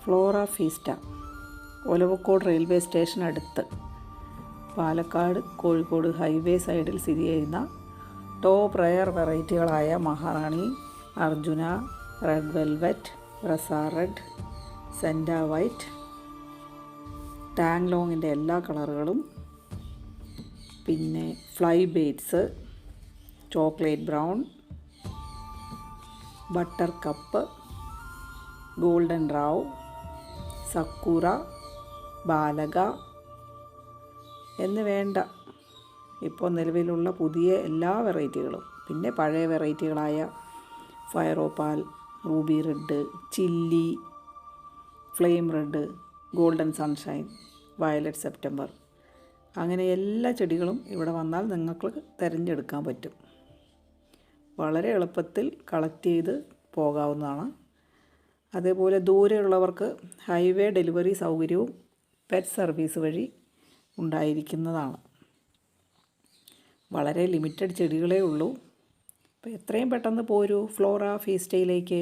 Flora Fiesta, Olavakkode railway station അടുത്ത്, Palakkad Kozhikode highway സൈഡിൽ സ്ഥിതി ചെയ്യുന്ന ടോപ്പ് റെയർ വെറൈറ്റികളായ മഹാറാണി, അർജുന, റെഡ് വെൽവെറ്റ്, ബ്രസ റെഡ്, സെൻഡ വൈറ്റ്, ടാങ്ലോങ്ങിൻ്റെ എല്ലാ കളറുകളും, പിന്നെ ഫ്ലൈ ബേറ്റ്സ്, chocolate brown, butter cup, golden റാവ്, സക്കൂറ, ബാലക എന്ന് വേണ്ട ഇപ്പോൾ നിലവിലുള്ള പുതിയ എല്ലാ വെറൈറ്റികളും, പിന്നെ പഴയ വെറൈറ്റികളായ fire opal, ruby red, chilli, flame red, golden sunshine, violet September, അങ്ങനെ എല്ലാ ചെടികളും ഇവിടെ വന്നാൽ നിങ്ങൾക്ക് തിരഞ്ഞെടുക്കാൻ പറ്റും. വളരെ എളുപ്പത്തിൽ കളക്ട് ചെയ്ത് പോകാവുന്നതാണ്. അതേപോലെ ദൂരെയുള്ളവർക്ക് ഹൈവേ ഡെലിവറി സൗകര്യവും പെറ്റ് സർവീസ് വഴി ഉണ്ടായിരിക്കുന്നതാണ്. വളരെ ലിമിറ്റഡ് ചെടികളേ ഉള്ളൂ. അപ്പോൾ എത്രയും പെട്ടെന്ന് പോരൂ ഫ്ലോറ ഫീസ്റ്റയിലേക്ക്.